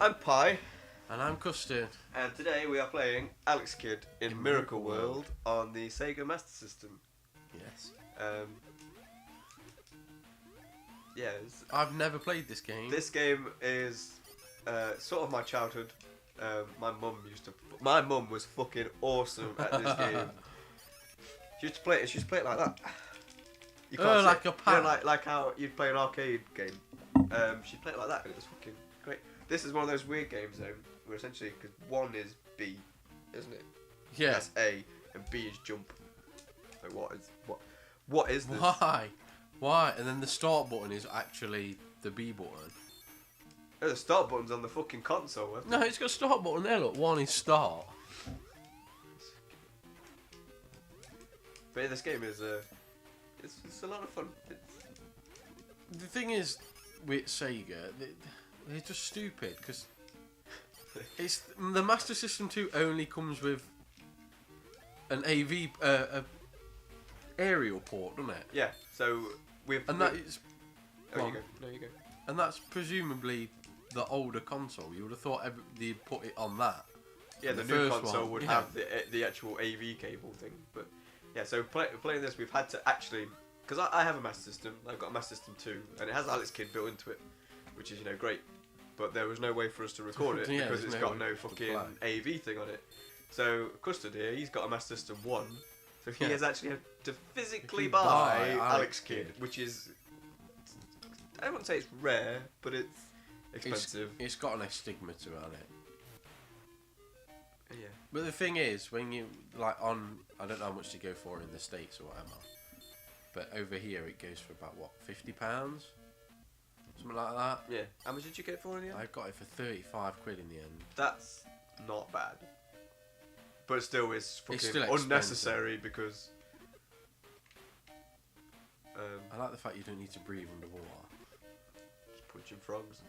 I'm Pie. And I'm Custard. And today we are playing Alex Kidd in Miracle World on the Sega Master System. Yes. Yes. I've never played this game. This game is sort of my childhood. My mum was fucking awesome at this game. She used to play it. She used to play it like that. You can't like a pad. like how you'd play an arcade game. She'd play it like that, and it was fucking great. This is one of those weird games though, where essentially, because 1 is B, isn't it? Yeah. That's A, and B is jump. So what is this? Why? And then the start button is actually the B button. Oh, the start button's on the fucking console. Isn't it? No, it's got a start button there. Look, 1 is start. But yeah, this game is it's a lot of fun. The thing is, with Sega, they're just stupid because it's the Master System 2 only comes with an AV aerial port, doesn't it? Yeah. So that is. Oh, you go. No, you go. And that's presumably the older console. You would have thought they'd put it on that. Yeah, the new console would have the actual AV cable thing. But yeah, so playing this, we've had to actually, because I have a Master System. I've got a Master System 2, and it has Alex Kidd built into it, which is great. But there was no way for us to record it because it's got no fucking AV thing on it. So Custard here, he's got a Master System 1, so he has actually had to physically buy Alex Kidd, which is, I wouldn't say it's rare, but it's expensive. It's got an astigmata on it. Yeah. But the thing is, when you I don't know how much to go for in the States or whatever, but over here it goes for about what, £50, something like that. Yeah. How much did you get it for in the end? I got it for 35 quid in the end. That's not bad. But it still is fucking still unnecessary because. I like the fact you don't need to breathe underwater. Just punching frogs.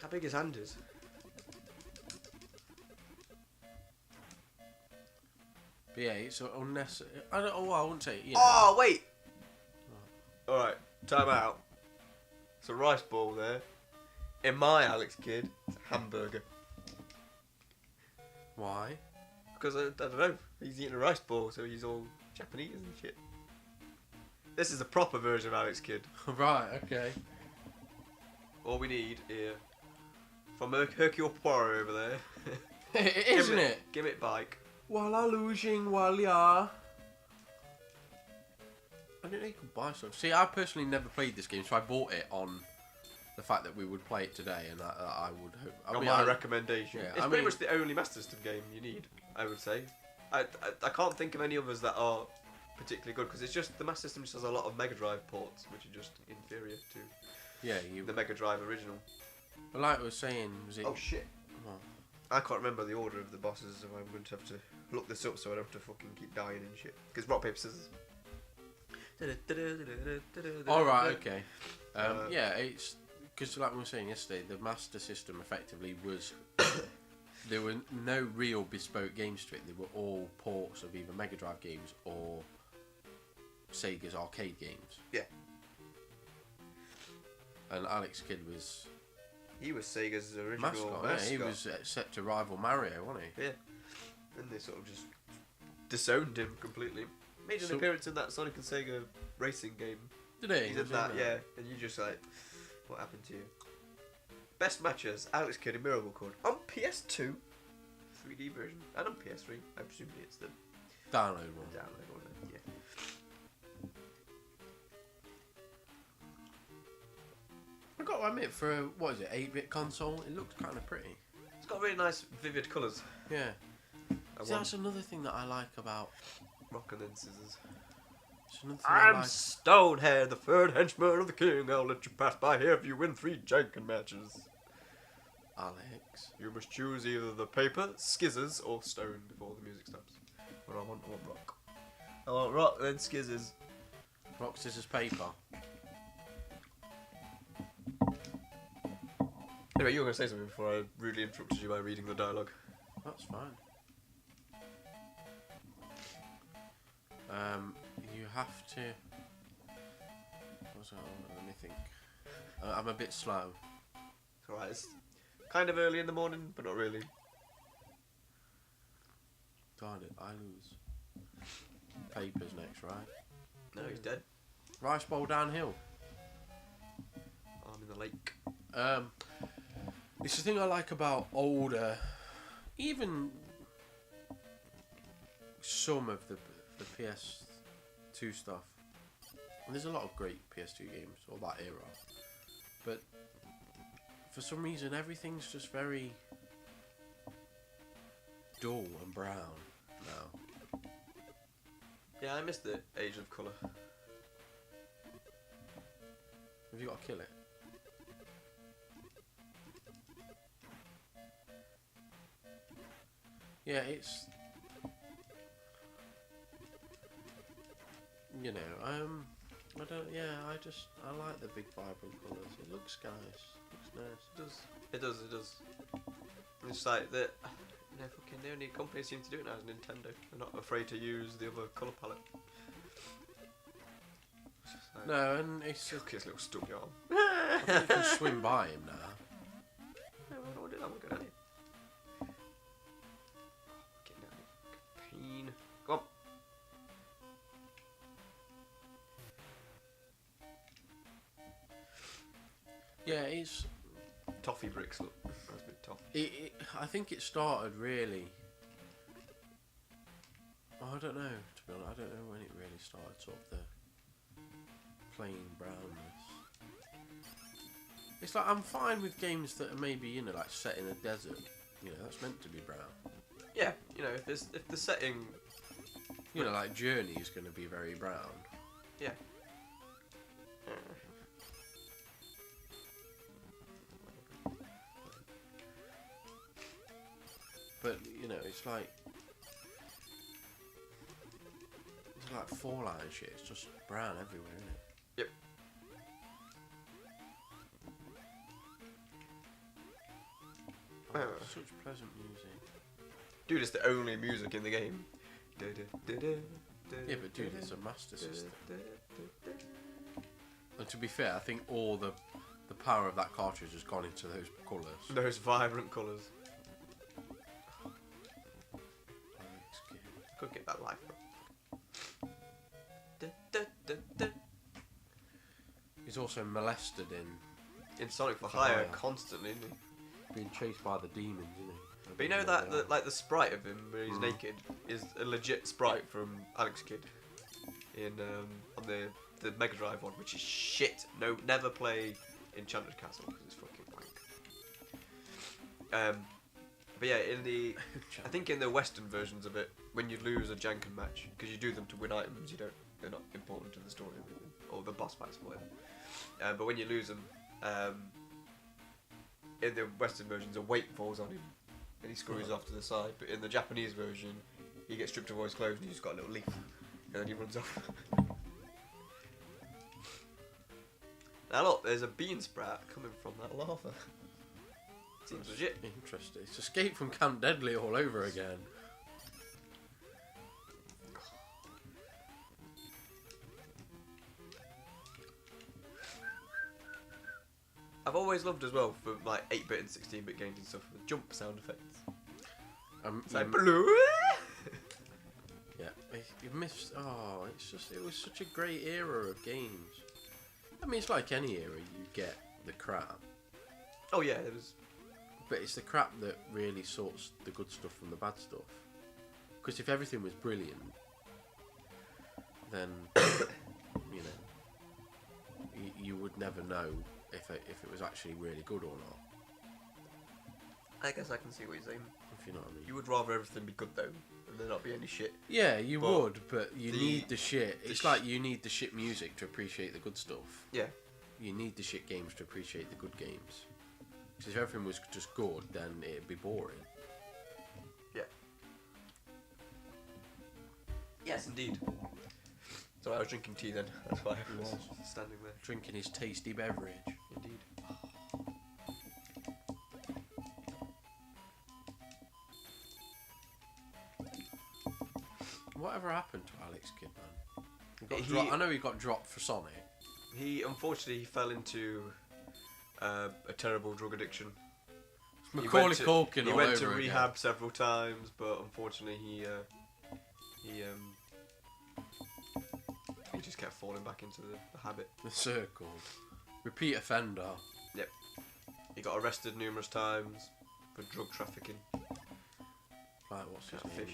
How big his hand is? But yeah, it's unnecessary. I wouldn't say. Oh wait. All right, time out. It's a rice ball there. In my Alex Kidd, it's a hamburger. Why? Because I don't know. He's eating a rice ball, so he's all Japanese and shit. This is the proper version of Alex Kidd. Right. Okay. All we need here, from Hercule Poirot over there. Isn't it? Give it bike. Walla losing walia. I didn't know you could buy stuff. See, I personally never played this game, so I bought it on the fact that we would play it today, and that I would hope. On my recommendation. Yeah, it's pretty much the only Master System game you need, I would say. I can't think of any others that are particularly good, because it's just the Master System just has a lot of Mega Drive ports, which are just inferior to the Mega Drive original. But like I was saying, was it? Oh shit! What? I can't remember the order of the bosses, so I'm going to have to look this up so I don't have to fucking keep dying and shit. Because rock paper scissors. All right, okay. Yeah, it's because like we were saying yesterday, the Master System effectively was. There were no real bespoke games to it. They were all ports of either Mega Drive games or Sega's arcade games. Yeah. And Alex Kidd was. He was Sega's original mascot. Yeah, he was set to rival Mario, wasn't he? Yeah. And they sort of just disowned him completely. Made an appearance in that Sonic and Sega racing game. Did he? He did that, yeah. And you just like, what happened to you? Best matches, Alex Kidd in Miracle World on PS2, 3D version, and on PS3. I presume it's the download one. Yeah. I got to admit, for a, 8-bit console, it looks kind of pretty. It's got really nice, vivid colours. Yeah. That's another thing that I like about Rock and then Scissors. I'm Stonehead, the third henchman of the king. I'll let you pass by here if you win 3 jankin' matches. Alex. You must choose either the paper, skizzers, or stone before the music stops. But I want rock. I want rock, then skizzers. Rock, scissors, paper. Anyway, you were going to say something before I rudely interrupted you by reading the dialogue. That's fine. You have to. Let me think. I'm a bit slow. Alright, kind of early in the morning, but not really. Darn it, I lose. Paper's next, right? No, he's dead. Rice bowl downhill. I'm in the lake. It's the thing I like about older, even some of the PS2 stuff. And there's a lot of great PS2 games, or that era. But for some reason, everything's just very dull and brown now. Yeah, I miss the age of colour. Have you got to kill it? Yeah, it's... You know, I don't... Yeah, I like the big vibrant colours. It looks nice. Looks nice. It does. It's like the... the only company that seems to do it now is Nintendo. They're not afraid to use the other colour palette. Like, no, and it's... Look at his little stubby arm. I think you can swim by him now. No, I don't want to do that. I'm good at it. Getting out of pain. Go on. Yeah, it's... Toffee bricks, look. That's a bit toffee. I think it started really... Oh, I don't know, to be honest. I don't know when it really started, sort of the plain brownness. It's like, I'm fine with games that are maybe, you know, like set in a desert. You know, that's meant to be brown. Yeah, you know, if the setting... You know, like Journey is going to be very brown. Yeah. But, you know, it's like Fallout and shit. It's just brown everywhere, isn't it? Yep. Oh, such pleasant music. Dude, it's the only music in the game. Yeah, but dude, it's a Master System. And to be fair, I think all the power of that cartridge has gone into those colours. Those vibrant colours. Could get that life. He's also molested in Sonic for Hire constantly, isn't he? Being chased by the demons, isn't he? But you know that like the sprite of him where he's naked is a legit sprite from Alex Kidd in on the Mega Drive one, which is shit. No, never play Enchanted Castle because it's fucking wank. But yeah, I think in the Western versions of it, when you lose a Janken match, because you do them to win items, they're not important to the story or the boss fights or whatever. But when you lose them, in the Western versions, a weight falls on him and he screws off to the side. But in the Japanese version, he gets stripped of all his clothes and he's just got a little leaf, and then he runs off. Now look, there's a bean sprout coming from that lava. Seems legit. Interesting. It's Escape from Camp Deadly all over again. I've always loved as well for like 8-bit and 16-bit games and stuff, the jump sound effects. It's like blue. Yeah, you missed. Oh, it was such a great era of games. I mean, it's like any era, you get the crap. Oh yeah, there was. But it's the crap that really sorts the good stuff from the bad stuff. Because if everything was brilliant, then you know, you would never know if it was actually really good or not. I guess I can see what you're saying. If you know what I mean. You would rather everything be good though, and there not be any shit. Yeah, you would, but you need the shit. It's like you need the shit music to appreciate the good stuff. Yeah. You need the shit games to appreciate the good games. Because if everything was just good, then it'd be boring. Yeah. Yes, indeed. So I was drinking tea then. That's why I was standing there. Drinking his tasty beverage. Indeed. Whatever happened to Alex Kidd, man? I know he got dropped for Sonic. He unfortunately fell into a terrible drug addiction. Macaulay Culkin. He went to rehab several times, but unfortunately he just kept falling back into the habit. The circle. Repeat offender. Yep. He got arrested numerous times for drug trafficking. Like, what's his name?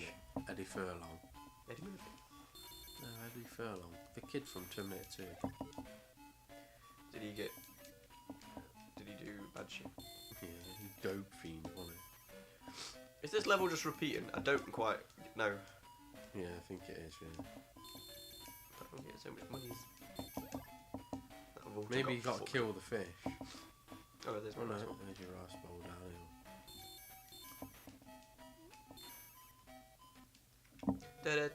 Eddie Furlong. Eddie Murphy? No, Eddie Furlong. The kid from Terminator 2. Did he do bad shit? Yeah, he dope fiend, wasn't he? Is this level just repeating? I don't quite know. Yeah, I think it is, yeah. I don't get so many monies. Maybe you got to kill the fish. Oh, there's one. No, there's your rice bowl down here.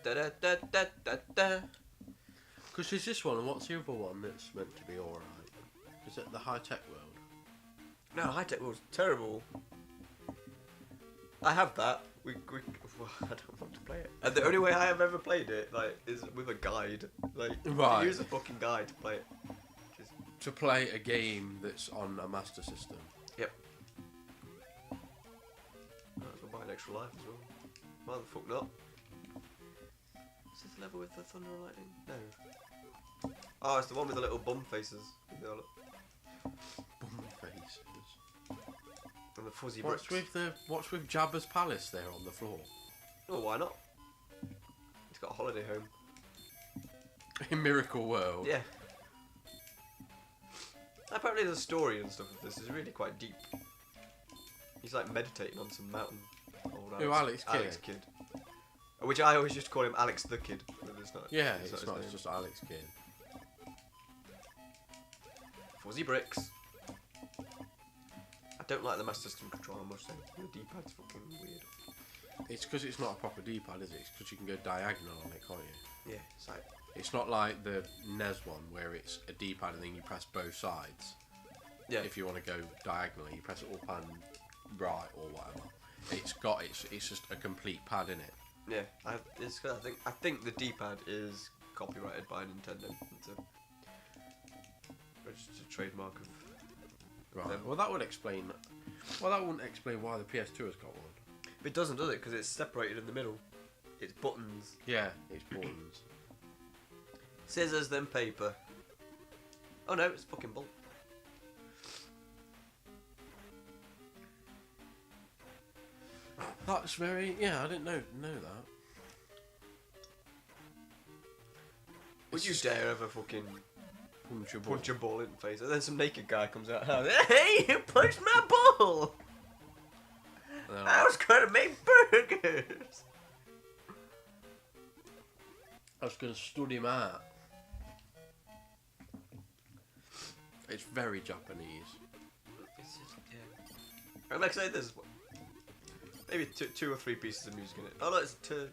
Because there's this one, and what's the other one that's meant to be alright? Is it the high-tech world? No, high-tech world's terrible. I have that. I don't want to play it. And the only way I have ever played it, like, is with a guide. Like, right. You use a fucking guide to play it. To play a game that's on a Master System. Yep. Might as well buy an extra life as well. Why the fuck not? Is this the level with the thunder and lightning? No. Oh, it's the one with the little bum faces. Bum faces. And the fuzzy bricks. What's with Jabba's palace there on the floor? Oh, why not? It's got a holiday home. In Miracle World. Yeah. Apparently the story and stuff of this is really quite deep. He's like meditating on some mountain. Alex Kidd. Which I always used to call him Alex the Kid. But it's not. Yeah, it's not. It's just Alex Kidd. Fuzzy bricks. I don't like the Master System control, I must say. The D-pad's fucking weird. It's because it's not a proper D-pad, is it? It's because you can go diagonal on it, can't you? Yeah, it's like... It's not like the NES one where it's a D-pad and then you press both sides. Yeah. If you want to go diagonally, you press up and right or whatever. It's just a complete pad in it. Yeah, I think the D-pad is copyrighted by Nintendo. It's a registered trademark of. Right. them. Well, that would explain. Well, that wouldn't explain why the PS2 has got one. It doesn't, does it? Because it's separated in the middle. It's buttons. Yeah, it's buttons. Scissors, then paper. Oh no, it's fucking bolt. That's very... Yeah, I didn't know that. Would you dare ever fucking punch a ball in the face? And then some naked guy comes out. Hey, you punched my ball! I was going to make burgers! I was going to stud him out. It's very Japanese. It's just, yeah. And like I say, there's maybe two or three pieces of music in it. Oh no, it's a turd.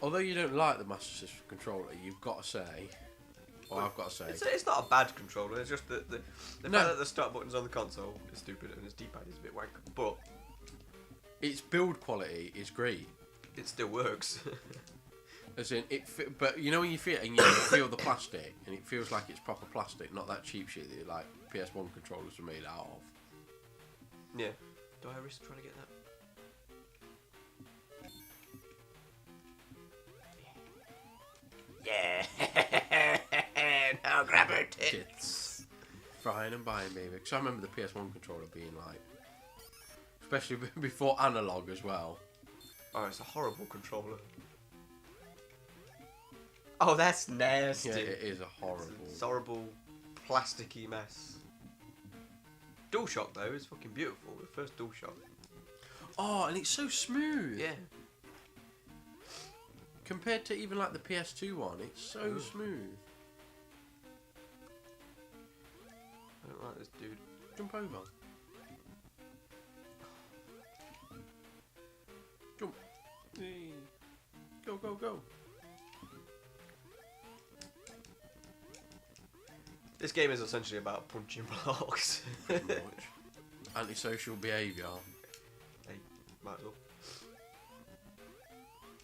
Although you don't like the Master System controller, you've got to say, I've got to say, it's not a bad controller. It's just the fact that the start button's on the console is stupid and its D-pad is a bit wank. But its build quality is great. It still works. As in, but you know when you feel it and you feel the plastic, and it feels like it's proper plastic, not that cheap shit that like PS1 controllers are made out of. Yeah. Do I risk trying to get that? Yeah. Now grab her tits. Frying and buying, baby. Because I remember the PS1 controller being like, especially before analog as well. Oh, it's a horrible controller. Oh, that's nasty. Yeah, it is a horrible. It's a horrible, plasticky mess. DualShock though is fucking beautiful. The first DualShock. Oh, and it's so smooth. Yeah. Compared to even like the PS2 one, it's so smooth. I don't like this dude. Jump over. Jump. Hey. Go, go, go. This game is essentially about punching blocks. Pretty much. Antisocial behaviour. Hey, might as well.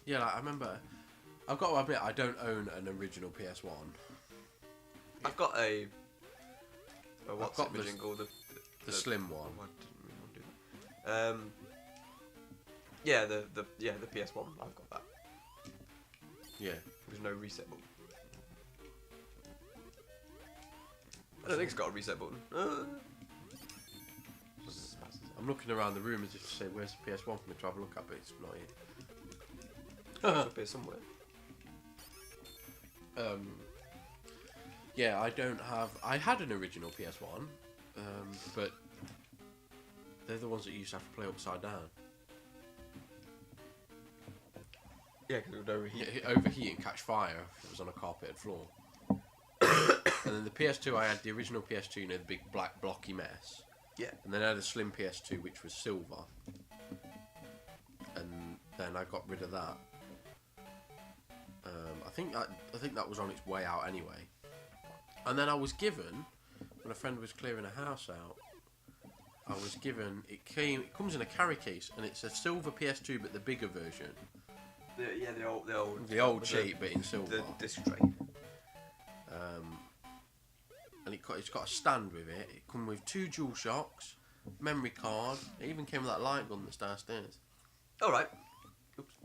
Yeah, like, I remember. I've got to admit, I don't own an original PS1. I've got a what's got the jingle? The slim one. Oh, I didn't really want to do that. Yeah, the PS1. I've got that. Yeah. There's no reset button. I don't think it's got a reset button. I'm looking around the room as if to say, where's the PS1 for me to have a look at, but it's not here. It's up here somewhere. Yeah, I don't have... I had an original PS1, but they're the ones that you used to have to play upside down. Yeah, because it would overheat. Yeah, overheat and catch fire if it was on a carpeted floor. And then the PS2, I had the original PS2, you know, the big black blocky mess. Yeah. And then I had a slim PS2, which was silver. And then I got rid of that. I think that was on its way out anyway. And then I was given, when a friend was clearing a house out, I was given, it comes in a carry case, and it's a silver PS2, but the bigger version. The old shape, but in silver. The disc tray. And it's got a stand with it. It come with 2 dual shocks, memory card. It even came with that light gun that's downstairs. All right. Oops.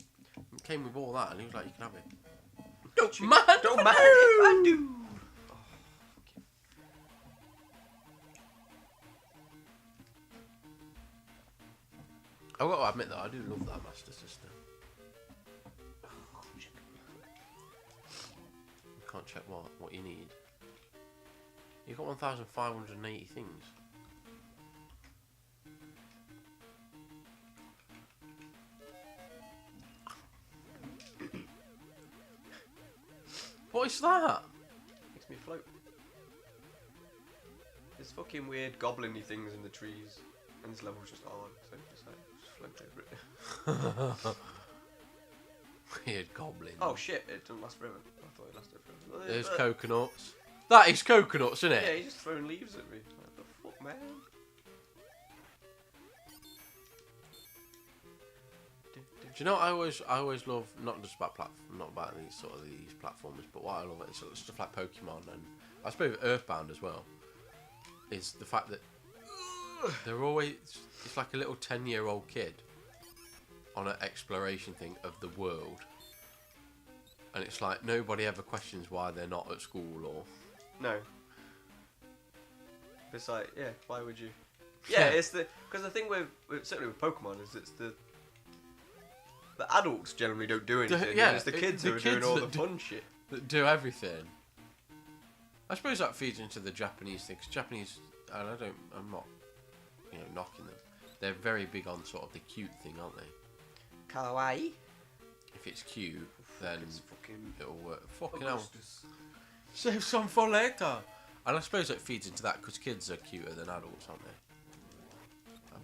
It came with all that, and he was like, "You can have it." Don't mind if I do. Oh, I've got to admit that I do love that Master System. You can't check what you need. You've got 1,580 things. What is that? Makes me float. There's fucking weird goblin-y things in the trees. And this level's just hard, so just float over it. Weird goblin. Oh shit, it doesn't last forever. I thought it lasted forever. There's coconuts. That is coconuts, isn't it? Yeah, he's just throwing leaves at me. What the fuck, man? Do you know what I always love? Not just about not about these platformers, but what I love is stuff like Pokemon and I suppose Earthbound as well. Is the fact that they're always it's like a little 10-year-old kid on an exploration thing of the world, and it's like nobody ever questions why they're not at school or. No. It's like, yeah, why would you? Yeah, it's because the thing with certainly with Pokemon is it's the adults generally don't do anything. Yeah, it's the kids who are doing all the fun shit. That do everything. I suppose that feeds into the Japanese thing. 'Cause Japanese, and I'm not, knocking them. They're very big on sort of the cute thing, aren't they? Kawaii. If it's cute, then it'll work. Fucking Augustus. hell. Save some for later. And I suppose it feeds into that because kids are cuter than adults, aren't they?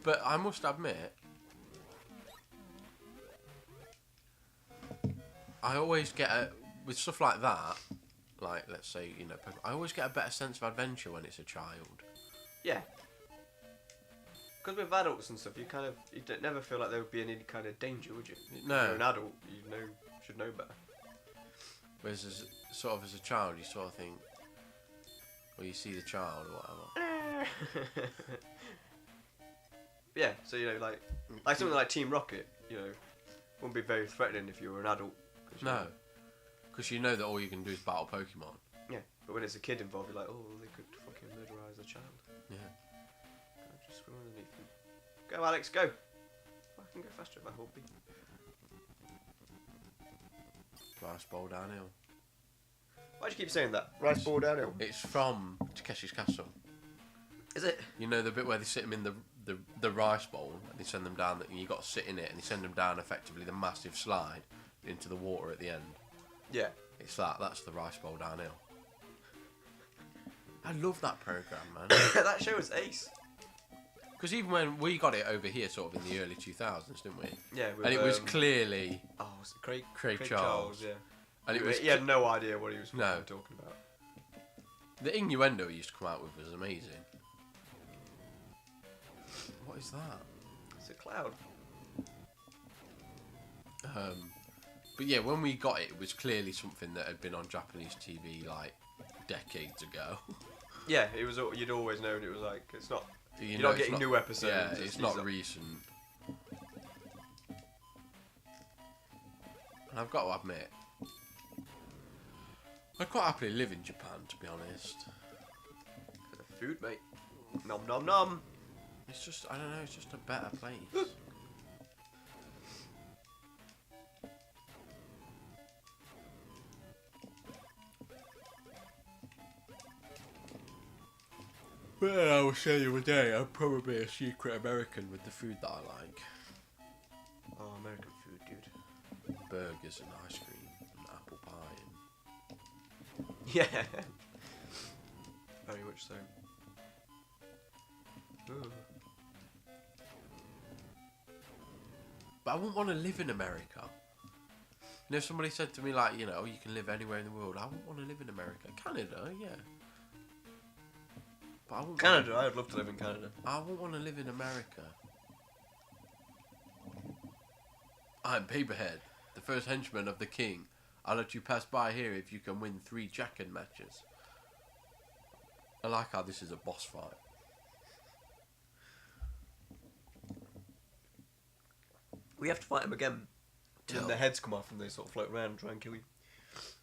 But I must admit, I always get with stuff like that, like let's say I always get a better sense of adventure when it's a child. Yeah. Because with adults and stuff, you never feel like there would be any kind of danger, would you? No. If you're an adult, you should know better. Whereas as a child, you sort of think, well, you see the child or whatever. Yeah, so like something like Team Rocket, wouldn't be very threatening if you were an adult. No, because you know that all you can do is battle Pokemon. Yeah, but when it's a kid involved, you're like, oh, they could fucking murderize a child. Yeah. Just run underneath them. Go, Alex, go! I can go faster if I hold B. Rice bowl downhill. Why do you keep saying that? Rice ball downhill. It's from Takeshi's Castle. Is it? You know the bit where they sit them in the rice bowl and they send them down, and you got to sit in it and they send them down effectively the massive slide into the water at the end. Yeah. It's that's the rice bowl downhill. I love that programme, man. That show was ace. Because even when we got it over here sort of in the early 2000s, didn't we? Yeah. And it was clearly... Oh, was it Craig Charles. Yeah. And he had no idea what he was talking about. The innuendo he used to come out with was amazing. What is that? It's a cloud. But yeah, when we got it, it was clearly something that had been on Japanese TV like decades ago. Yeah, it was. You'd always known it was like it's not. You're know, not getting new episodes. Yeah, it's not recent. And I've got to admit, I'd quite happily live in Japan, to be honest. For the food, mate. Nom nom nom. It's just, I don't know, it's just a better place. Well, I will show you a day. I'm probably a secret American with the food that I like. Oh, American food, dude. Burgers and ice cream and apple pie. And... Yeah. Very much so. Ooh. But I wouldn't want to live in America. You know, if somebody said to me like, you know, you can live anywhere in the world, I wouldn't want to live in America. Canada, yeah. But I wouldn't Canada, I'd love to live in Canada. I wouldn't want to live in America. I'm Paperhead, the first henchman of the king. I'll let you pass by here if you can win 3 jacket matches. I like how this is a boss fight. We have to fight him again. And their heads come off and they sort of float around and try and kill you.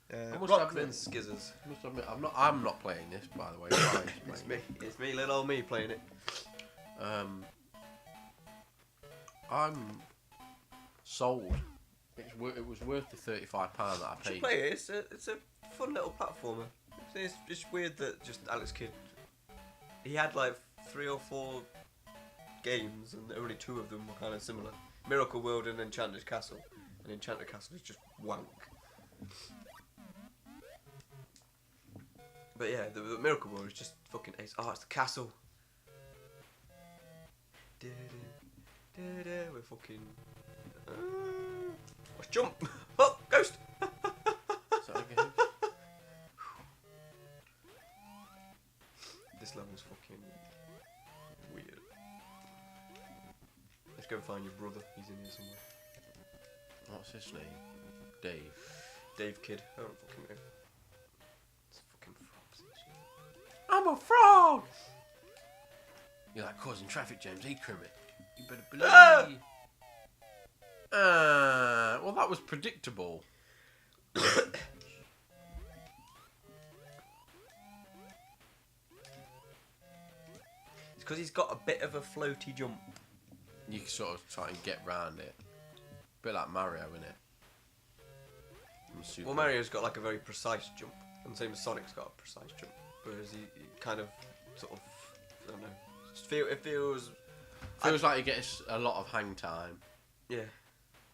Rockman Skizzers. I must admit, I'm not playing this, by the way. It's me, little old me playing it. I'm sold. It was worth the £35 that I paid. You should play it. It's a fun little platformer. It's weird that just Alex Kidd. He had like 3 or 4 games, and only 2 of them were kind of similar. Miracle World and Enchanted Castle. And Enchanted Castle is just wank. But yeah, the Miracle World is just fucking ace. Oh, it's the castle. We're fucking. Let's jump! Oh, ghost! Is that okay? This level's fucking weird. Let's go find your brother. He's in here somewhere. What's his name? Dave. Dave Kidd. I don't fucking know. It's fucking frogs. I'm a frog! You're like causing traffic jams, Kermit? You better believe. Well, that was predictable. It's because he's got a bit of a floaty jump. You can sort of try and get round it. Bit like Mario, innit? Well, Mario's got like a very precise jump, and same as Sonic's got a precise jump. Whereas he kind of, sort of, I don't know. It feels like he gets a lot of hang time. Yeah.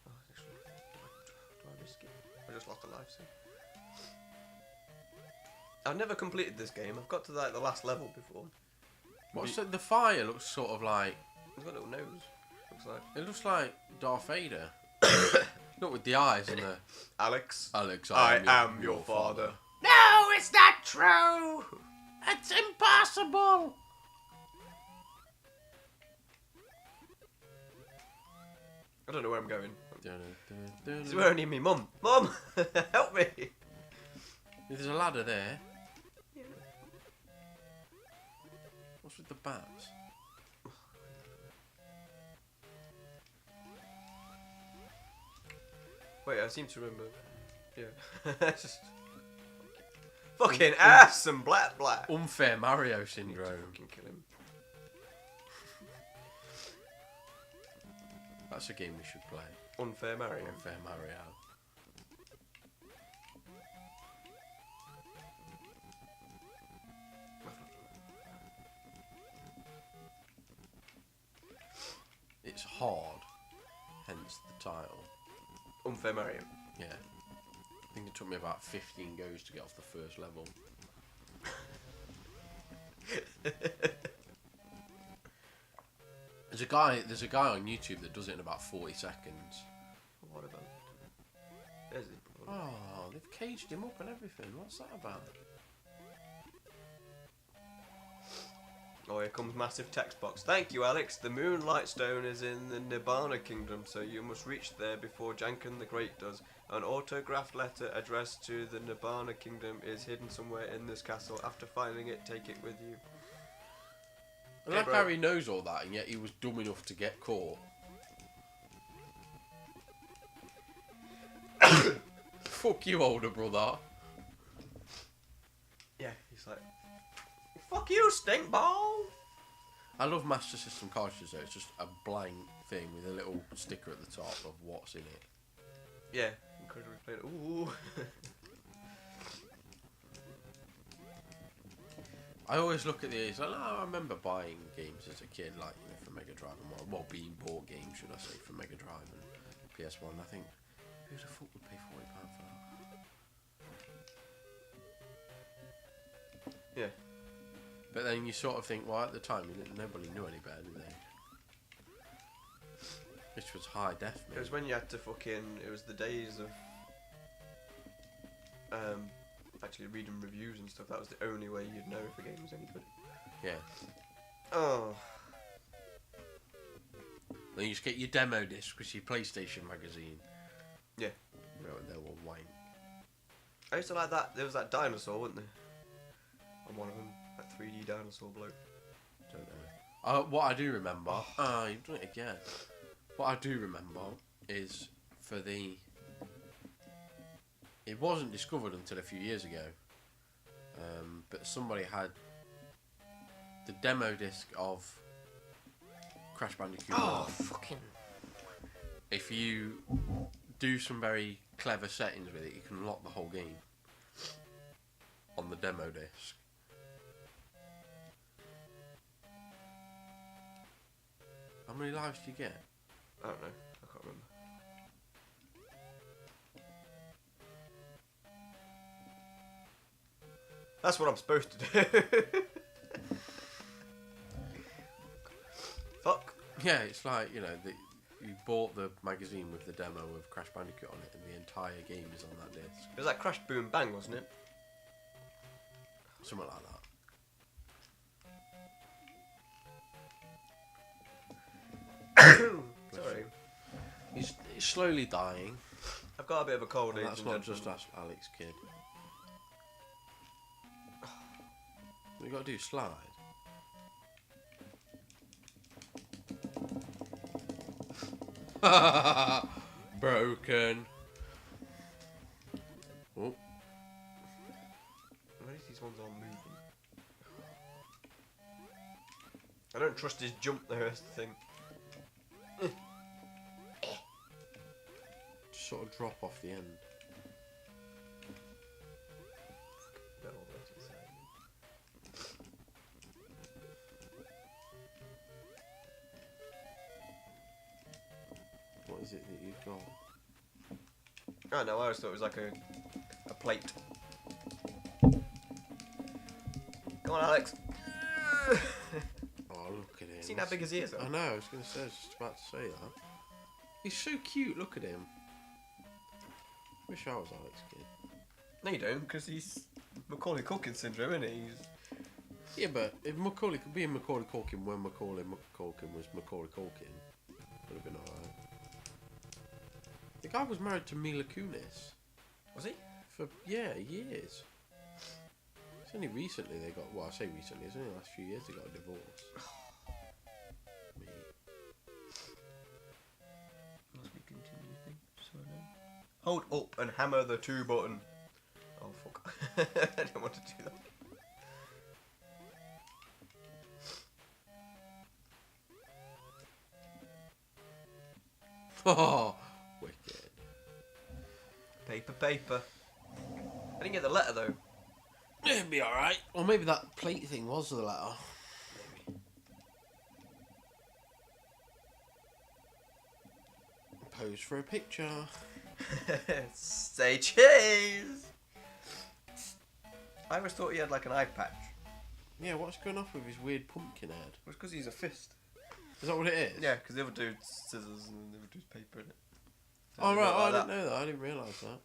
Oh, actually, do I risk it? I just lost a life, so. I've never completed this game. I've got to like the last level before. What's the fire looks sort of like? He's got a little nose. Looks like. It looks like Darth Vader. Not with the eyes and the. Alex, I am your father. No, it's not true. It's impossible. I don't know where I'm going. It's where only me, Mum. Mum, help me. There's a ladder there. Yeah. What's with the bats? Wait, I seem to remember. Yeah. Just fucking ass and black. Unfair Mario syndrome. Fucking kill him. That's a game we should play. Unfair Mario. Unfair Mario. It's hard, hence the title. Unfair Mario. Yeah. I think it took me about 15 goes to get off the first level. There's a guy on YouTube that does it in about 40 seconds. What about? There's it. Oh, they've caged him up and everything. What's that about? Oh, here comes massive text box. Thank you, Alex. The Moonlight Stone is in the Nibbana Kingdom, so you must reach there before Janken the Great does. An autographed letter addressed to the Nibbana Kingdom is hidden somewhere in this castle. After finding it, take it with you. I like how he knows all that, and yet he was dumb enough to get caught. Fuck you, older brother. Yeah, he's like, fuck you, stink ball. I love Master System cartridges though. It's just a blank thing with a little sticker at the top of what's in it. Yeah, incredibly plain. Ooh. I always look at these. I remember buying games as a kid, like for Mega Drive and well, being bought games, should I say, for Mega Drive and PS1. I think, who the fuck would pay £40 for that? Yeah. But then you sort of think, well, at the time, nobody knew any better, did they? Which was high def. It was when you had to it was the days of actually reading reviews and stuff. That was the only way you'd know if a game was any good. Yeah. Oh. Then you just get your demo disc, which is your PlayStation magazine. Yeah. They were white. I used to like that. There was that dinosaur, wasn't there? On one of them, that 3D dinosaur bloke. Don't know. What I do remember. You've done it again. What I do remember is for the. It wasn't discovered until a few years ago, but somebody had the demo disc of Crash Bandicoot. Oh, fucking! If you do some very clever settings with it, you can unlock the whole game on the demo disc. How many lives do you get? I don't know. I can't remember. That's what I'm supposed to do. Fuck. Yeah, it's like, you you bought the magazine with the demo of Crash Bandicoot on it, and the entire game is on that disc. It was like Crash Boom Bang, wasn't it? Something like that. Sorry. He's slowly dying. I've got a bit of a cold. And that's not just Alex Kidd. We got to do slide. Broken. Oh. At least these ones are moving. I don't trust his jump there, that's the thing. Just sort of drop off the end. What is it that you've got? Oh no, I always thought it was like a plate. Come on, Alex. Oh, look at him. Seen how big his ears are? I know, I was going to say, I was just about to say that. He's so cute, look at him. Wish I was Alex Kidd. No, you don't, because he's Macaulay Culkin syndrome, isn't he? Yeah, but if Macaulay could be Macaulay Culkin when Macaulay Culkin was Macaulay Culkin, would have been alright. The guy was married to Mila Kunis. Was he? For, years. It's only recently they got, well, I say recently, it's only the last few years they got a divorce. Me. Must be continue thing, so I know. Hold up and hammer the 2 button. Oh, fuck. I don't want to do that. Oh, wicked. Paper. I didn't get the letter though. It'd be alright. Or maybe that plate thing was the letter. Maybe. Pose for a picture. Say cheese! I always thought he had like an eye patch. Yeah, what's going on with his weird pumpkin head? It was because he's a fist. Is that what it is? Yeah, because the other dude's scissors and the other dude's paper in it. So Oh, right, like I didn't know that. I didn't realise that.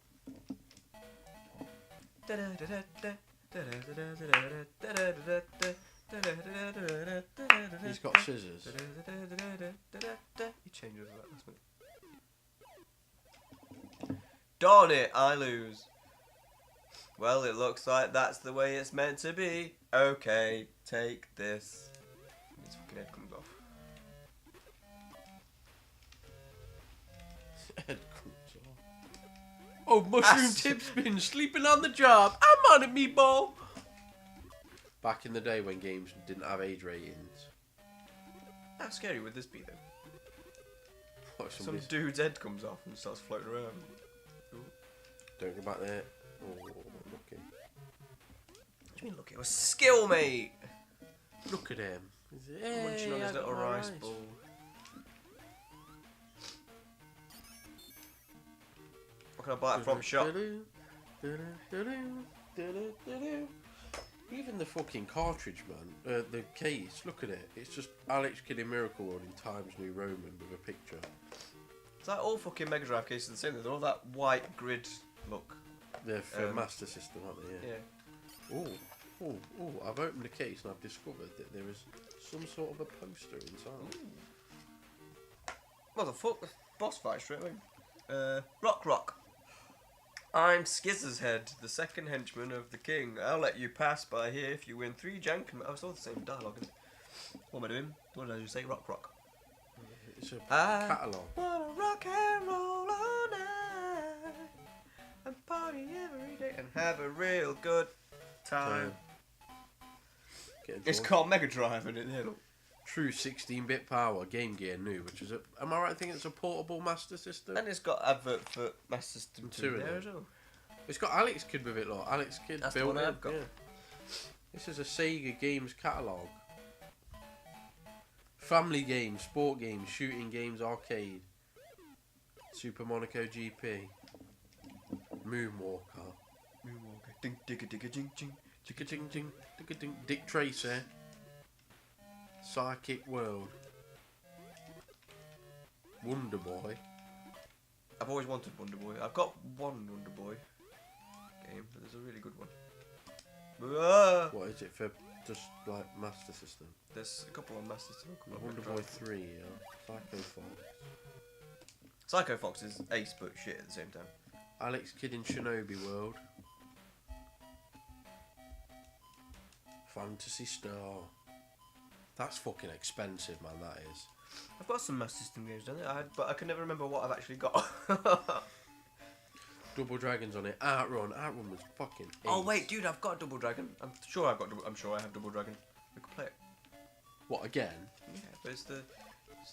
He's got scissors. He changes that. Darn it, I lose. Well, it looks like that's the way it's meant to be. Okay, take this. His fucking head comes off. Head comes off. Oh, Mushroom Tip's been sleeping on the job. I'm on it, meatball. Back in the day when games didn't have age ratings. How scary would this be then? What, Some dude's head comes off and starts floating around. Ooh. Don't go back there. Oh, lucky. What do you mean lucky? It was skill, mate! Look at him. Munching on his little rice ball. What can I buy it from shop? Even the fucking cartridge, man. The case, look at it. It's just Alex Kidd in Miracle World in Times New Roman with a picture. It's like all fucking Mega Drive cases the same. They're all that white grid look. They're for Master System, aren't they? Yeah. Oh, I've opened the case and I've discovered that there is some sort of a poster inside. What the fuck? Boss fight straight away. Rock. I'm Skizzer's Head, the second henchman of the king. I'll let you pass by here if you win 3 jank. Oh, it's all the same dialogue, isn't it? What am I doing? What did I just say? Rock. It's a catalogue. Wanna rock and roll all night and party every day and have a real good time. It's called Mega Drive, isn't it? True 16-bit power, Game Gear new, which is am I right thinking it's a portable Master System? And it's got advert for Master System 2 there as well. It's got Alex Kidd with it, look. Alex Kidd That's built the one it. I've got. Yeah. This is a Sega games catalogue. Family games, sport games, shooting games, arcade. Super Monaco GP. Moonwalker. Ding digga digga jing jing. Chicka ding ding, digga ding. Dick Tracer. Psychic World. Wonder Boy. I've always wanted Wonder Boy. I've got one Wonder Boy game, but there's a really good one. What is it for? Just like Master System? There's a couple on Master System. Wonder Boy 3, yeah. Psycho Fox. Psycho Fox is ace but shit at the same time. Alex Kidd in Shinobi World. Fantasy Star. That's fucking expensive, man, that is. I've got some Master System games, don't I? But I can never remember what I've actually got. Double Dragons on it. Outrun was fucking ace. Oh wait, dude, I've got Double Dragon. I'm sure I have Double Dragon. We could play it. What, again? Yeah, but it's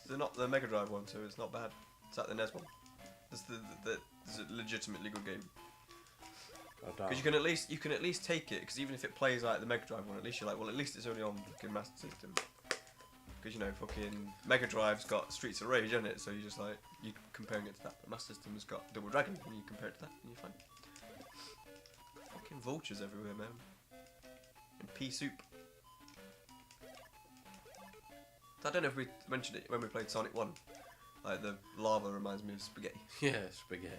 not the Mega Drive one, so it's not bad. It's like the NES one. It's it's a legitimately good game. Because you can at least take it. Because even if it plays like the Mega Drive one, at least you're like, well, at least it's only on fucking Master System. Because you know, fucking Mega Drive's got Streets of Rage, isn't it? So you're just like, you're comparing it to that. But Master System's got Double Dragon, and you compare it to that, and you're fine. Fucking vultures everywhere, man. And pea soup. I don't know if we mentioned it when we played Sonic 1. Like, the lava reminds me of spaghetti. Yeah, spaghetti.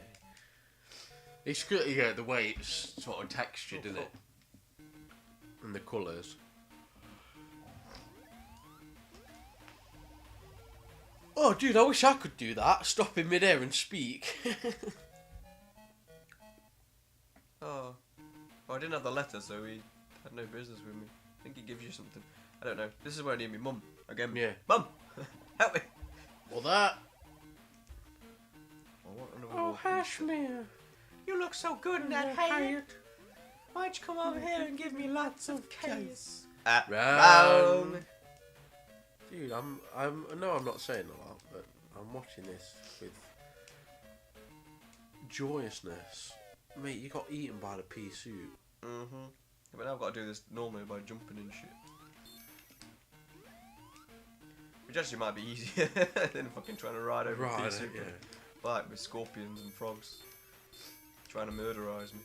It's good, yeah, the way it's sort of textured, isn't it? And the colours. Oh, dude, I wish I could do that. Stop in mid-air and speak. Oh. Well, I didn't have the letter, so he had no business with me. I think he gives you something. I don't know. This is where I need me mum. Again. Yeah. Mum! Help me! Well, that. Oh, Hashmere. You look so good in that hat. Why'd you come over here and give me lots of case? Round. Dude, I'm not saying a lot, but I'm watching this with joyousness. Mate, you got eaten by the pea soup. Mm-hmm. But now I've got to do this normally by jumping and shit. Which actually might be easier than fucking trying to ride over pea soup. Yeah. Fight with scorpions and frogs. Trying to murderise me.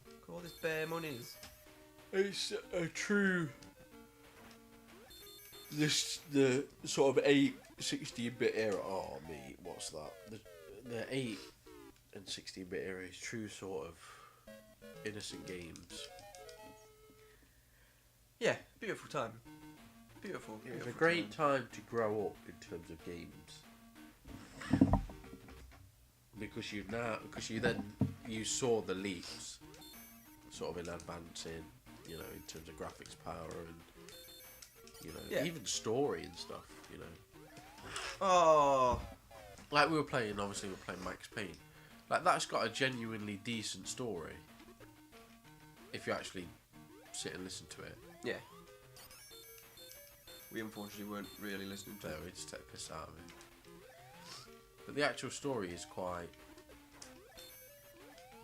Look at all this bare monies. It's a true... the sort of 16-bit era. Oh, mate, what's that? The 8 and 16-bit era is true sort of innocent games. Yeah, beautiful time. Beautiful. It was a great time to grow up in terms of games. Because you saw the leaps, sort of in advancing, you know, in terms of graphics power and, you know, even story and stuff, you know. Oh. Like we were playing Max Payne. Like that's got a genuinely decent story. If you actually sit and listen to it. Yeah. We unfortunately weren't really listening to it. No, we just take a piss out of it. But the actual story is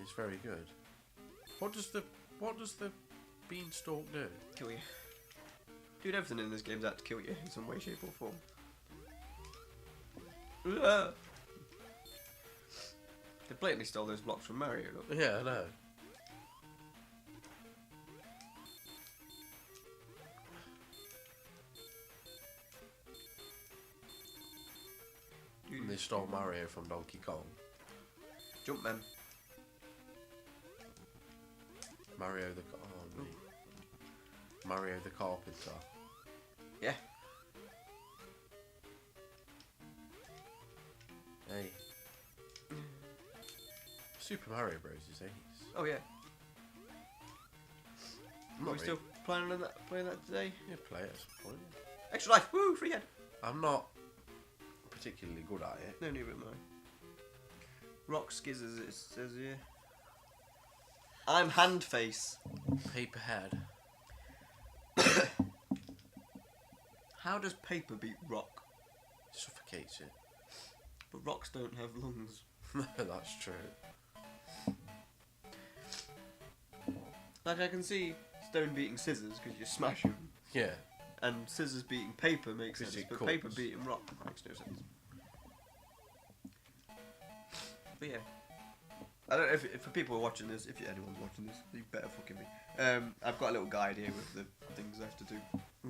it's very good. What does the beanstalk do? Kill you. Dude, everything in this game's out to kill you in some way, shape or form. They blatantly stole those blocks from Mario. Look. Yeah, I know. And they stole Mario from Donkey Kong. Jumpman. Mario the Carpenter. Yeah. Hey. Super Mario Bros. Is ace. Oh yeah. I'm Are we still playing that today? Yeah, play it at some point. Extra life! Woo! Free head! I'm not particularly good at it. No, neither am I. Rock skizzers, it says here. I'm hand face. Paperhead. How does paper beat rock? Suffocates it. But rocks don't have lungs. That's true. Like I can see stone beating scissors because you smash them. Yeah. And scissors beating paper makes sense, but cuts. paper beating rock makes no sense. But yeah. I don't know if for people watching this, if anyone's watching this, you better fucking me. I've got a little guide here with the things I have to do.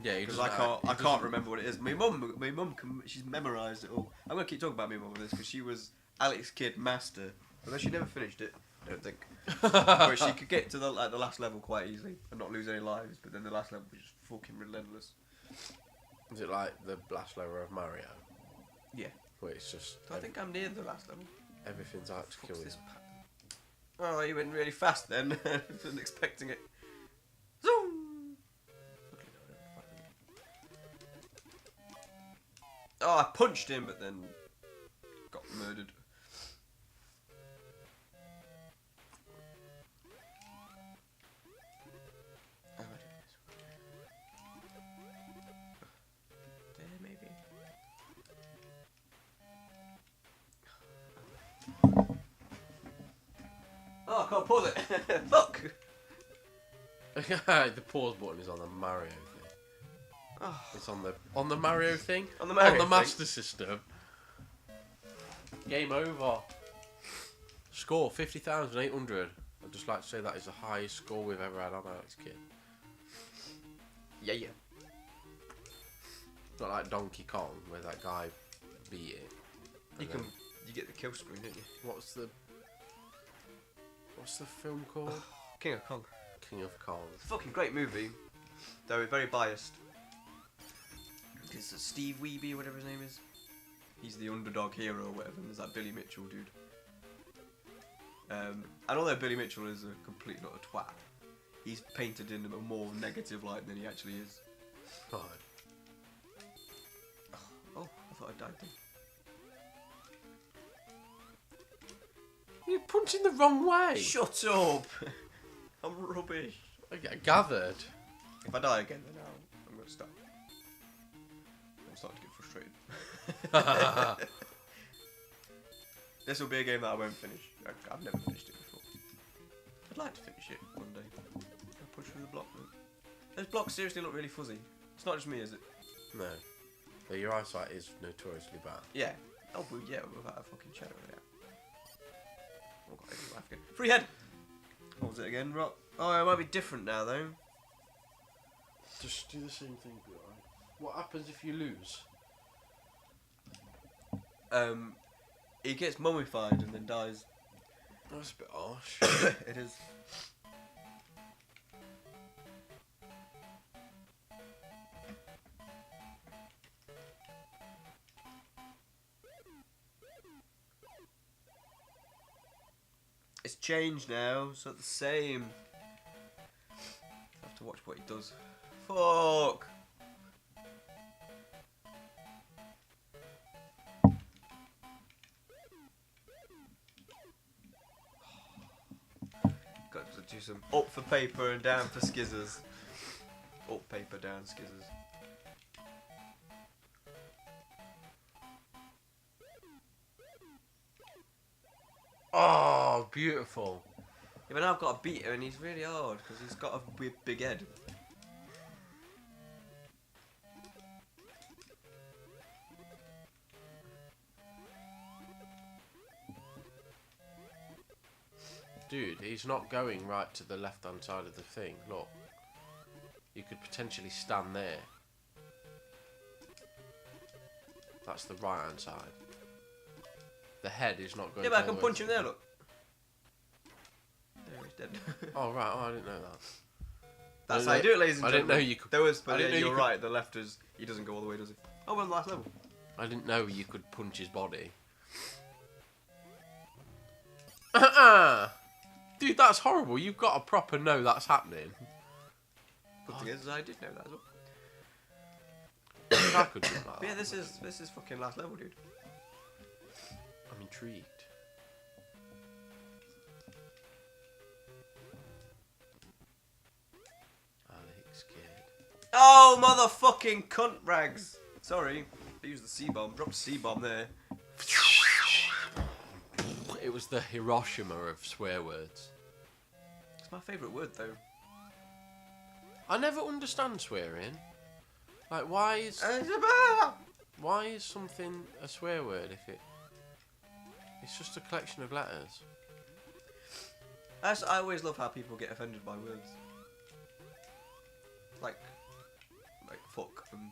Yeah, because I can't remember what it is. My mum, she's memorised it all. I'm gonna keep talking about my mum with this because she was Alex Kidd Master, although she never finished it. I don't think. But she could get to the last level quite easily and not lose any lives. But then the last level was just fucking relentless. Is it like the last level of Mario? Yeah. Where it's just. I think I'm near the last level. Everything's out to kill you. Oh, you went really fast then. I wasn't expecting it. Zoom! Oh, I punched him, but then got murdered. Oh, I do this. There, maybe. Oh, I can't pause it. Fuck. The pause button is on the Mario thing. Oh. It's on the Mario thing. On the Mario On the thing? Master System. Game over. Score 50,800. I'd just like to say that is the highest score we've ever had on Alex Kidd. Yeah, yeah. Not like Donkey Kong where that guy beat it. You get the kill screen, don't you? What's the film called? King of Kong. King of Kong. It's a fucking great movie, though very biased. It's Steve Weeby, whatever his name is. He's the underdog hero or whatever, and there's that Billy Mitchell dude. And although Billy Mitchell is a complete not a twat, he's painted in a more negative light than he actually is. Right. Oh, I thought I died then. You're punching the wrong way. Shut up! I'm rubbish. I get gathered. If I die again, then I'm going to stop. I'm starting to get frustrated. This will be a game that I won't finish. I've never finished it before. I'd like to finish it one day. I'll push through the block. Those blocks seriously look really fuzzy. It's not just me, is it? No. But your eyesight is notoriously bad. Yeah. Oh, well, yeah, without a fucking shadow of a doubt. Oh, got every life again. Free head! What was it again, Rock? Oh, it might be different now, though. Just do the same thing, right? What happens if you lose? He gets mummified and then dies. That's a bit harsh. It is. It's changed now, so it's the same. I have to watch what he does. Fuck! Got to do some up for paper and down for skizzers. Up paper, down skizzers. Oh, beautiful. Yeah, but now I've got to beat him and he's really hard because he's got a weird big head. Dude, he's not going right to the left-hand side of the thing. Look. You could potentially stand there. That's the right-hand side. The head is not going. Yeah, but I can punch him there, look. There, he's dead. Oh, right. Oh, I didn't know that. That's how you do it, ladies and I gentlemen. didn't know you could. There was, but I didn't know you're you right, the left is... He doesn't go all the way, does he? Oh, we're on the last level. I didn't know you could punch his body. Dude, that's horrible. You've got to proper know that's happening. Good thing is, I did know that as well. I could do that. But yeah, this is fucking last level, dude. I'm intrigued. Alex Kidd. Oh, motherfucking cunt rags. Sorry, I used the C-bomb. Dropped a C-bomb there. It was the Hiroshima of swear words. It's my favourite word, though. I never understand swearing. Like, why is something a swear word if it's just a collection of letters? I always love how people get offended by words. Like fuck and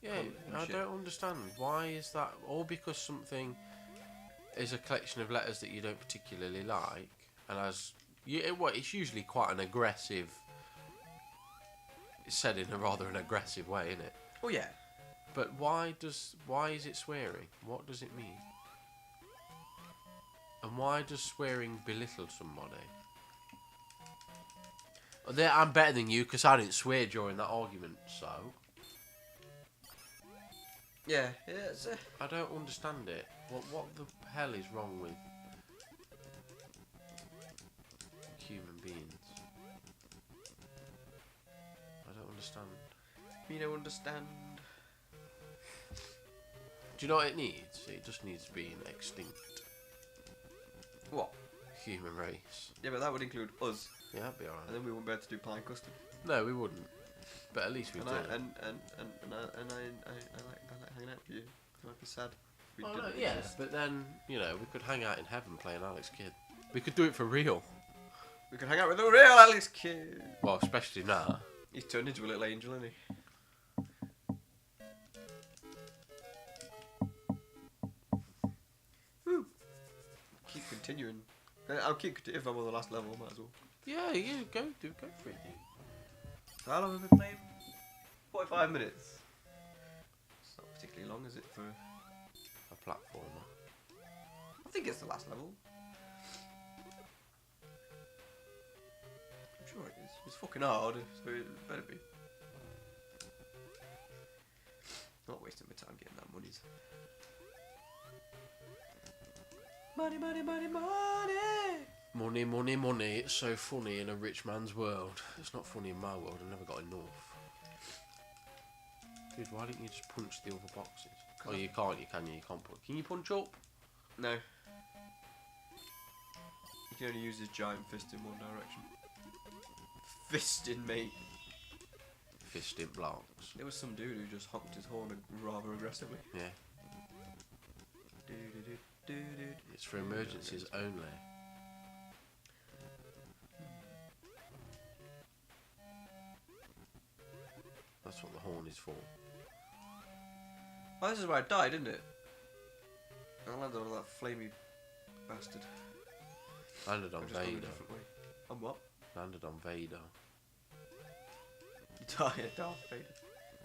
yeah, cunt and I shit. don't understand. Why is that? All because something is a collection of letters that you don't particularly like, and it's usually quite an aggressive. It's said in a rather an aggressive way, isn't it? Oh yeah. But why is it swearing? What does it mean? And why does swearing belittle somebody? I'm better than you because I didn't swear during that argument, so... Yeah, it's I don't understand it. What the hell is wrong with human beings? I don't understand. Me don't understand. Do you know what it needs? It just needs being extinct. What? Human race. Yeah, but that would include us. Yeah, that'd be alright. And then we wouldn't be able to do PieNCustard. No, we wouldn't. But at least we And do. I like hanging out with you. It might be sad. If we didn't Yeah, exist. but then, we could hang out in heaven playing Alex Kidd. We could do it for real. We could hang out with the real Alex Kidd. Well, especially now. He's turned into a little angel, isn't he? Woo. Keep continuing. I'll keep if I'm on the last level, might as well. Yeah, you go for it, dude. So how long have we been playing? 45 minutes. It's not particularly long, is it, for... A platformer. I think it's the last level. I'm sure it is. It's fucking hard, so it better be. Not wasting my time getting that monies. Money, money, money, money! Money, money, money. It's so funny in a rich man's world. It's not funny in my world. I've never got enough. Dude, why didn't you just punch the other boxes? Oh, you can't. You can. You can't punch. Can you punch up? No. You can only use his giant fist in one direction. Fisting me. Fist in blocks. There was some dude who just honked his horn rather aggressively. Yeah. It's for emergencies only. That's what the horn is for. Oh, this is where I died, isn't it? I landed on that flamey bastard. Landed on I've just gone a Vader. different way. On what? Landed on Vader. You died, Darth Vader.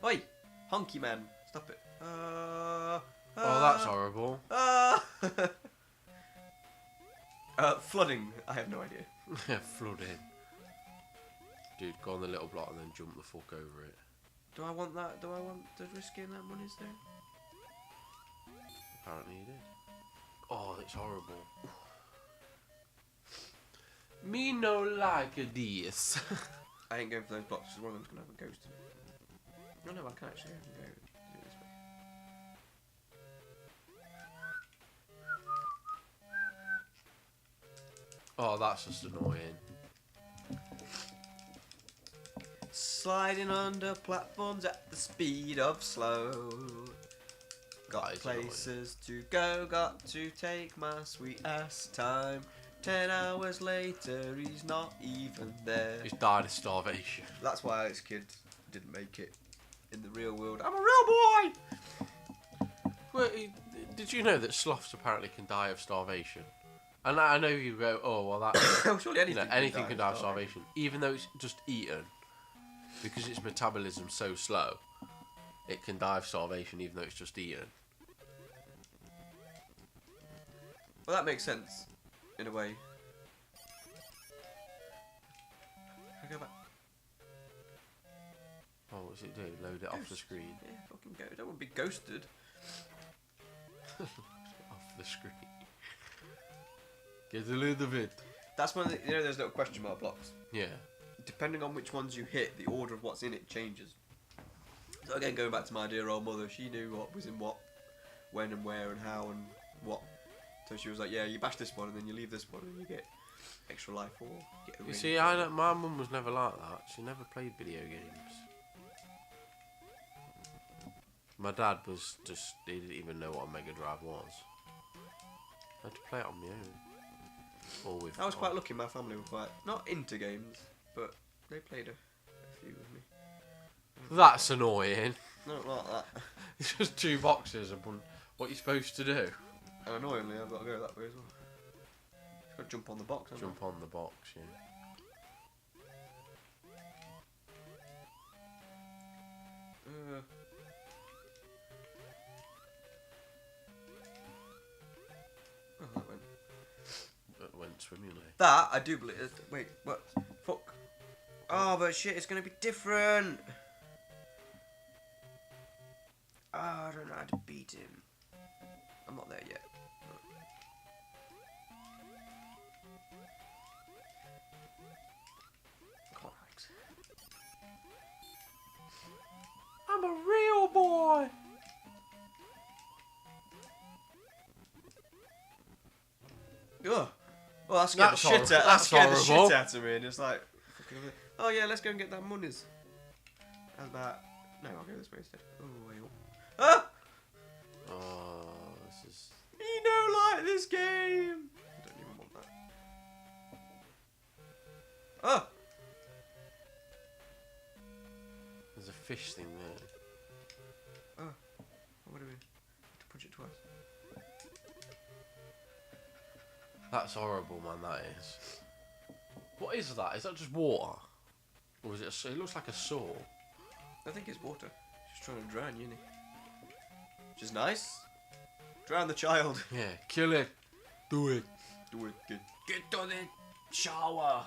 Oi! Honky man! Stop it. Oh, that's horrible. Flooding. I have no idea. Flooding. Dude, go on the little block and then jump the fuck over it. Do I want that? Do I want the risking that money's there? Apparently you did. Oh, that's horrible. Me no like this. I ain't going for those blocks because one of them's going to have a ghost in it. No, I can actually. I can go do it this way. Oh, that's just annoying. Sliding under platforms at the speed of slow. Got places to go, got to take my sweet ass time. 10 hours later, he's not even there. He's died of starvation. That's why Alex Kidd didn't make it in the real world. I'm a real boy! Well, did you know that sloths apparently can die of starvation? And I know you go, oh, well, that... Surely anything, can die of starvation. Even though it's just eaten. Because its metabolism's so slow, it can die of starvation even though it's just eaten. Well, that makes sense. In a way. Can I go back? Oh, what's it do? Load it off the screen. Yeah, fucking go. Don't want to be ghosted. Off the screen. Get a load of it. That's when, you know, there's little question mark blocks. Yeah. Depending on which ones you hit, the order of what's in it changes. So again, going back to my dear old mother, she knew what was in what, when and where and how and what. So she was like, yeah, you bash this one and then you leave this one and you get extra life or get a ring. You see, my mum was never like that. She never played video games. My dad was just, he didn't even know what a Mega Drive was. I had to play it on my own. Or with I was quite lucky, my family were quite, not into games, but they played a few with me. That's annoying. Not like that. It's just two boxes and what you're supposed to do. And annoyingly, I've got to go that way as well. Just got to jump on the box. Jump on the box, yeah. Oh, That went swimmingly. That, I do believe... Wait, what? Fuck. Oh, but shit, it's going to be different. Oh, I don't know how to beat him. I'm not there yet. Come on, Alex. I'm a real boy! Ugh. Well, that scared the shit out of me, and it's like, oh yeah, let's go and get that monies. How's about? No, I'll go this way instead. Oh, wait. Ah! Oh, this is... You don't like this game! I don't even want that. Ah! There's a fish thing there. Oh. What do we... have to punch it twice. That's horrible, man, that is. What is that? Is that just water? Or is it it looks like a saw. I think it's water. Just trying to drown you, which is nice. Drown the child. Yeah, kill it. Do it. Do it. Get to the shower.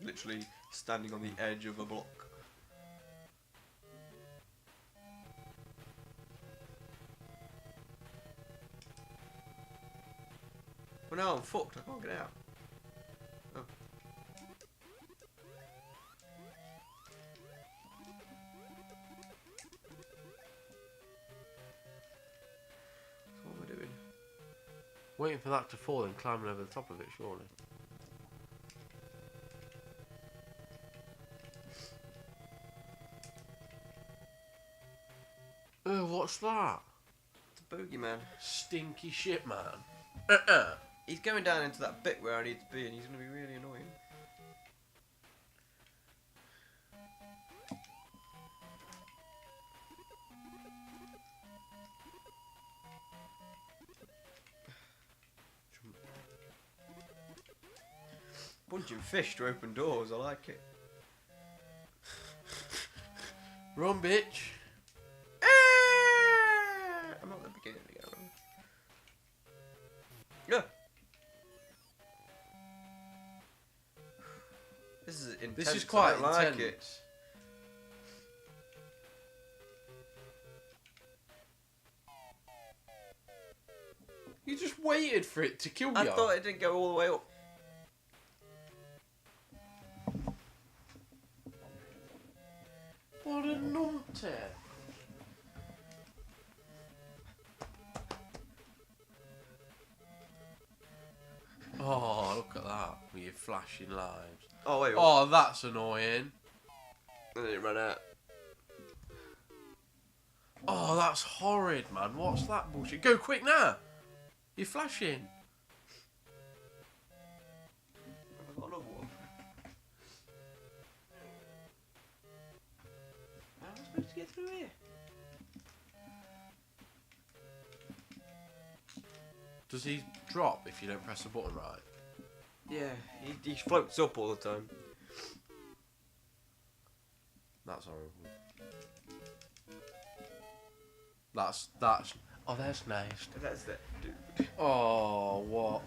Literally standing on the edge of a block. Well, now I'm fucked. I can't get out. Oh. What am I doing? Waiting for that to fall and climbing over the top of it, surely. Oh, what's that? It's a boogeyman. Stinky shit, man. He's going down into that bit where I need to be, and he's going to be really annoying. Punching fish to open doors, I like it. Run, bitch. I'm not at the beginning again. Yeah. This is intense. This is quite I don't like intense. it. You just waited for it to kill you. I thought it didn't go all the way up. What a numpty. Oh, look at that with your flashing lives. Oh wait. Oh, that's annoying. And then it ran out. Oh, that's horrid, man. What's that bullshit? Go quick now. You're flashing. I've got another one. How am I supposed to get through here? Does he drop if you don't press the button right? Yeah, he floats up all the time. That's horrible. That's. Oh, that's nice. That's it. Oh, what?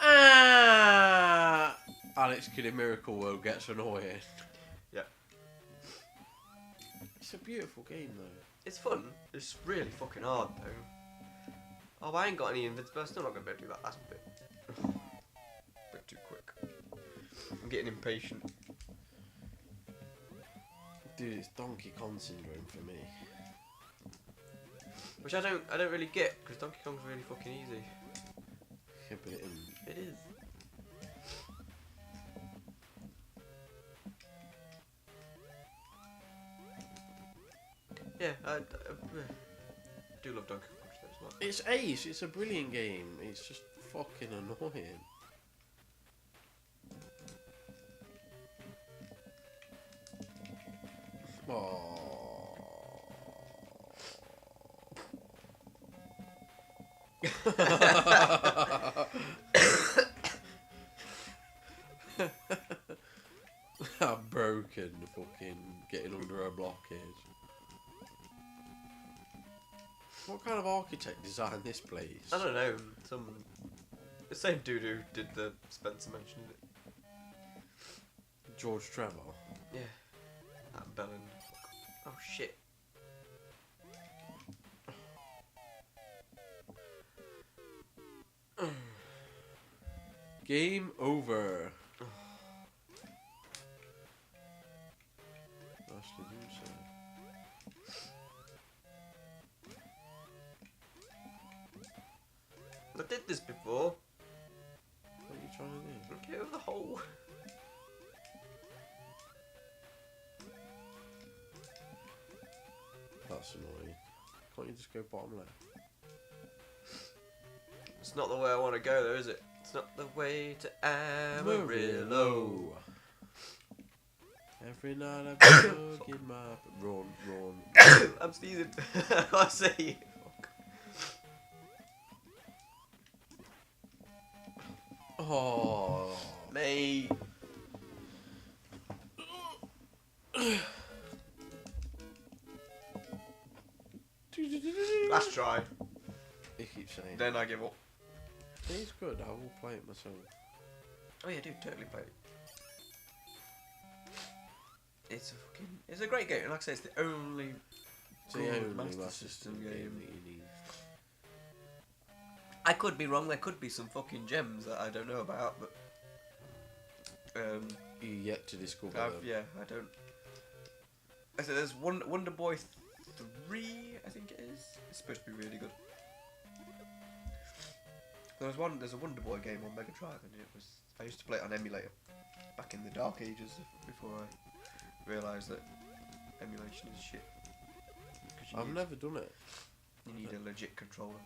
Ah! Alex Kidd in Miracle World gets annoying. Yeah. It's a beautiful game, though. It's fun. It's really fucking hard, though. Oh, I ain't got any invincibility. I'm still not going to be able to do that last bit. A bit too quick. I'm getting impatient. Dude, it's Donkey Kong syndrome for me. Which I don't really get, because Donkey Kong's really fucking easy. Yeah, but It is. Yeah, I do love Donkey Kong as well. It's ace. It's a brilliant game. It's just fucking annoying. Oh. How broken fucking getting under a block is. What kind of architect designed this place? I don't know. The same dude who did the Spencer mentioned it. George Trevor. Yeah. That Bellin. Oh shit. Game over. Nicely do so. I did this before. What are you trying to do? Get over the hole. That's annoying. Can't you just go bottom left? It's not the way I want to go though, is it? It's not the way to Amarillo. Every night I look in my run. I'm sneezing. I can't say it. Oh, mate. Last try. He keeps saying. Then I give up. He's good. I will play it myself. Oh yeah, dude, totally play it. It's a great game. Like I say, it's the only good Master System game that you need. I could be wrong. There could be some fucking gems that I don't know about, but you yet to discover them. Yeah, I don't. I said there's Wonder Boy 3, I think it is. It's supposed to be really good. There's a Wonder Boy game on Mega Drive, and I used to play it on emulator back in the dark ages before I realised that emulation is shit. I've never done it. You need a legit controller.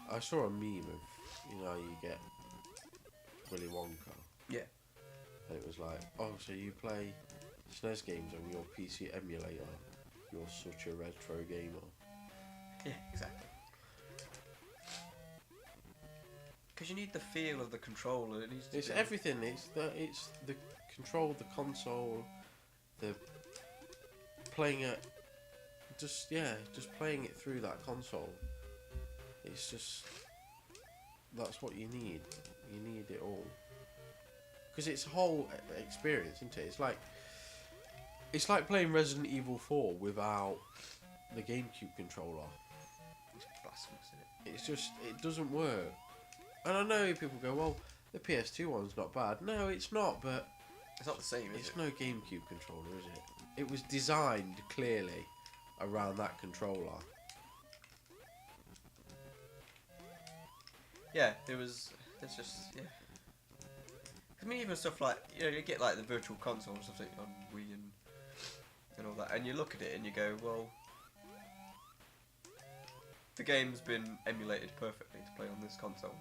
I saw a meme of, you know, you get Willy Wonka. Yeah. And it was like, oh, so you play SNES games on your PC emulator. You're such a retro gamer. Yeah, exactly. Because you need the feel of the controller. It needs to It's be everything. It's the control, the console, the playing at just playing it through that console. It's just that's what you need. You need it all because it's a whole experience, isn't it? It's like playing Resident Evil 4 without the GameCube controller. It's blasphemous, isn't it? It's just it doesn't work. And I know people go, well, the PS2 one's not bad. No, it's not, but it's not the same, is it? It's no GameCube controller, is it? It was designed clearly around that controller. Yeah, it's just, yeah. I mean, even stuff like, you get like the virtual console and stuff like on Wii and all that, and you look at it and you go, well, the game's been emulated perfectly to play on this console.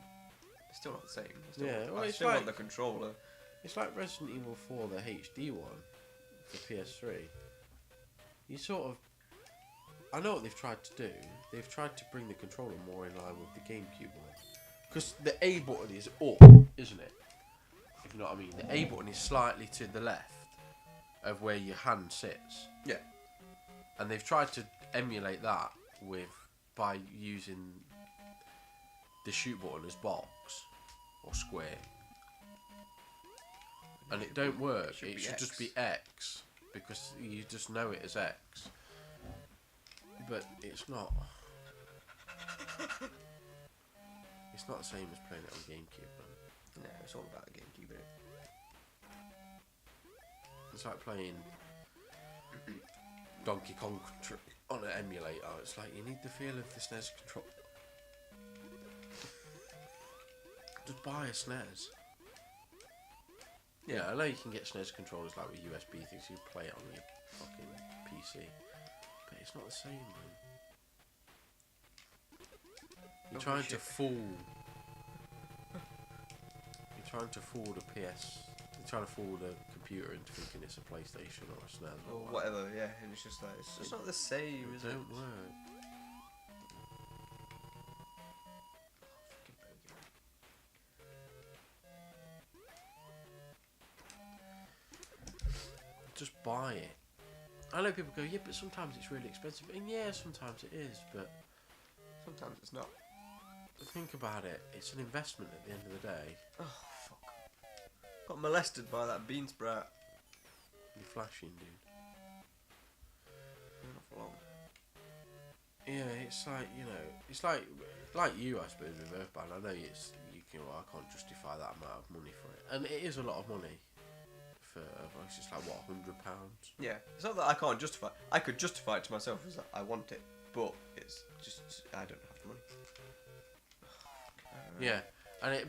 It's still not the same. I still want the controller. It's like Resident Evil 4, the HD one, for PS3. You sort of... I know what they've tried to do. They've tried to bring the controller more in line with the GameCube one. Because the A button is up, isn't it? If you know what I mean. The A button is slightly to the left of where your hand sits. Yeah. And they've tried to emulate that by using the shoot button as box or square. And it don't work. It should just be X because you just know it as X. But it's not. It's not the same as playing it on GameCube, man. No, it's all about the GameCube, isn't it? It's like playing Donkey Kong Country on an emulator. It's like you need the feel of the SNES control. Just buy a SNES. Yeah, I know you can get SNES controllers like with USB things, you play it on your fucking PC. But it's not the same, man. You're trying to fool the PS. You're trying to fool the computer into thinking it's a PlayStation or a SNES or whatever, yeah, and it's just like, it's just not the same, is it? It don't work. Just buy it. I know people go, yeah, but sometimes it's really expensive. And yeah, sometimes it is, but sometimes it's not. Think about it. It's an investment at the end of the day. Oh, fuck. Got molested by that bean sprout. You're flashing, dude. Not for long. Yeah, it's like, it's like you, I suppose, with Earthbound. I know I can't justify that amount of money for it. And it is a lot of money. It's just like, what, £100? Yeah, it's not that I can't justify it. I could justify it to myself as that I want it, but it's just, I don't have the money. Yeah,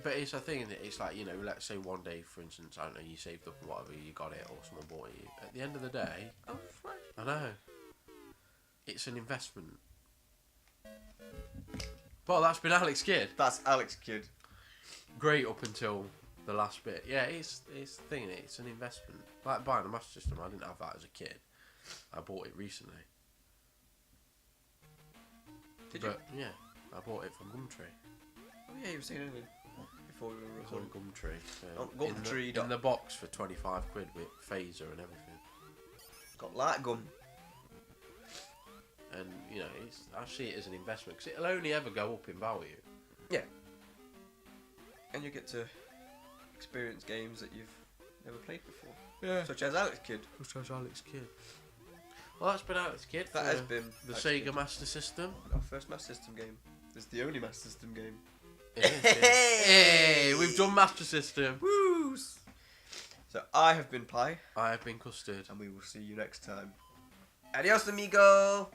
but it's a thing that it's like, let's say one day, for instance, I don't know, you saved up or whatever, you got it, or someone bought it. At the end of the day, I know, it's an investment. Well, that's been Alex Kidd. That's Alex Kidd. Great up until the last bit. Yeah, it's the thing. It's an investment. Like buying a Master System, I didn't have that as a kid. I bought it recently. Did you? Yeah, I bought it from Gumtree. Oh yeah, you were saying it before we were recording. On Gumtree. Gumtree. In the box for £25 with phaser and everything. Got light gum. And I see it as an investment because it'll only ever go up in value. Yeah. And you get to experience games that you've never played before. Yeah. Such as Alex Kidd. Well, that's been Alex Kidd. That has been the Sega Master System. Our first Master System game. It's the only Master System game. Hey, we've done Master System. Woo! So I have been Pie. I have been Custard. And we will see you next time. Adios, amigo!